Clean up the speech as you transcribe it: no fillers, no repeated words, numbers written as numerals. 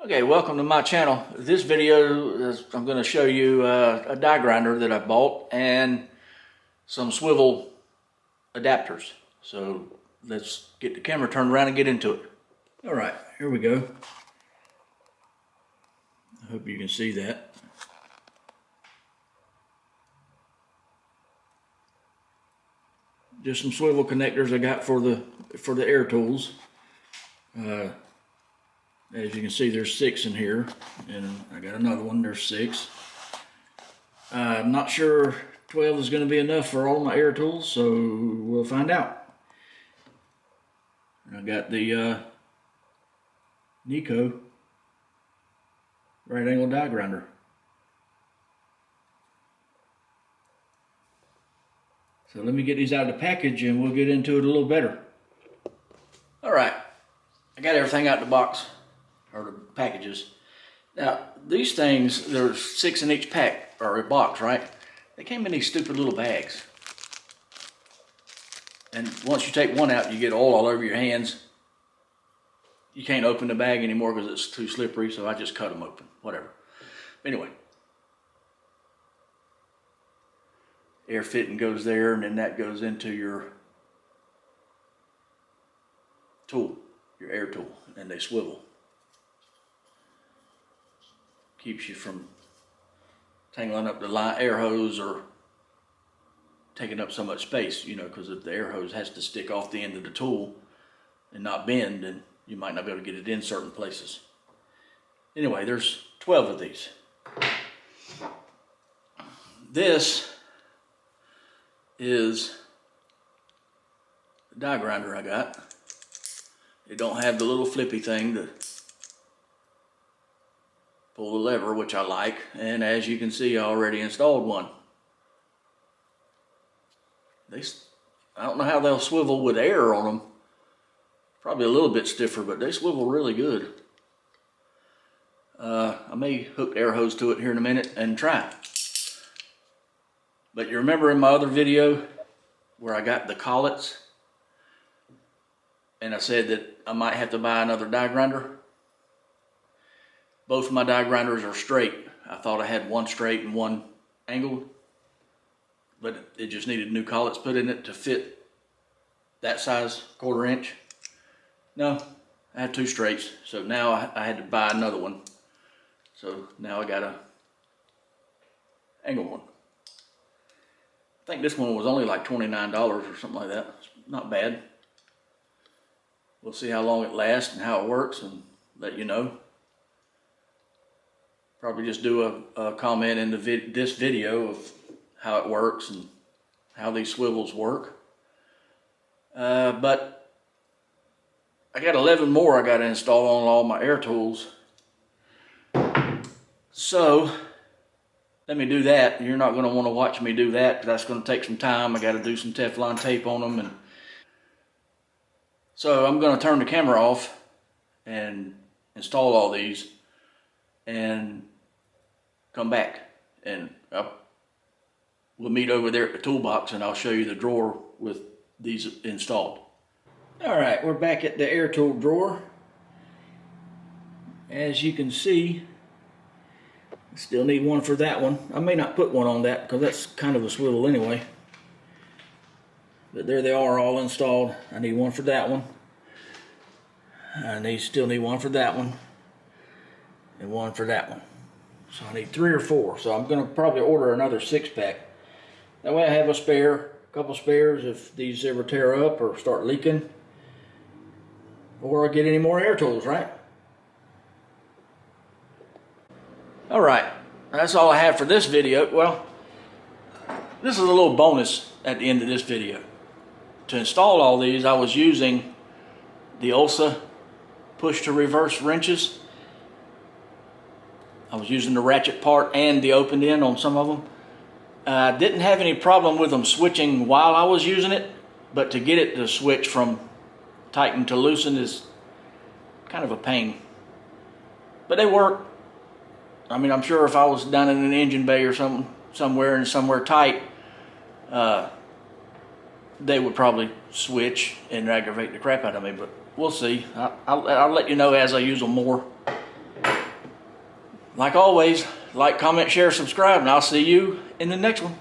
Okay, welcome to my channel. This video is, I'm going to show you a die grinder that I bought and some swivel adapters. So let's get the camera turned around and get into it. All right, here we go. I hope you can see that. Just some swivel connectors I got for the air tools. As you can see, there's 6 in here, and I got another one. There's 6. I'm not sure 12 is going to be enough for all my air tools, so we'll find out. I got the Neiko right angle die grinder. So let me get these out of the package and we'll get into it a little better. All right, I got everything out of the box, or the packages. Now, these things, there's 6 in each pack, or a box, right? They came in these stupid little bags. And once you take one out, you get oil all over your hands. You can't open the bag anymore because it's too slippery, so I just cut them open, whatever. Anyway. Air fitting goes there, and then that goes into your tool, your air tool, and they swivel. Keeps you from tangling up the air hose or taking up so much space, you know, because if the air hose has to stick off the end of the tool and not bend, then you might not be able to get it in certain places. Anyway, there's 12 of these. This is the die grinder I got. It don't have the little flippy thing to pull the lever, which I like, and as you can see, I already installed one. I don't know how they'll swivel with air on them. Probably a little bit stiffer, but they swivel really good. I may hook the air hose to it here in a minute and try. But you remember in my other video where I got the collets and I said that I might have to buy another die grinder? Both of my die grinders are straight. I thought I had one straight and one angled, but it just needed new collets put in it to fit that size, 1/4 inch. No, I had 2 straights, so now I had to buy another one. So now I got a angled one. I think this one was only like $29 or something like that. It's not bad. We'll see how long it lasts and how it works and let you know. Probably just do a comment in this video of how it works and how these swivels work. But I got 11 more I got to install on all my air tools. So let me do that. You're not going to want to watch me do that, because that's going to take some time. I got to do some Teflon tape on them. And so I'm going to turn the camera off and install all these and come back, and we'll meet over there at the toolbox and I'll show you the drawer with these installed. All right, we're back at the air tool drawer. As you can see, I still need one for that one. I may not put one on that because that's kind of a swivel anyway. But there they are, all installed. I need one for that one. I still need one for that one. And one for that one. So I need 3 or 4. So I'm going to probably order another 6-pack. That way I have a couple spares if these ever tear up or start leaking. Or I get any more air tools, right? All right, that's all I have for this video. Well, this is a little bonus at the end of this video. To install all these, I was using the ULSA push to reverse wrenches. I was using the ratchet part and the open end on some of them. I didn't have any problem with them switching while I was using it, but to get it to switch from tighten to loosen is kind of a pain. But they work. I mean, I'm sure if I was down in an engine bay or somewhere tight, they would probably switch and aggravate the crap out of me, but we'll see. I'll let you know as I use them more. Like always, like, comment, share, subscribe, and I'll see you in the next one.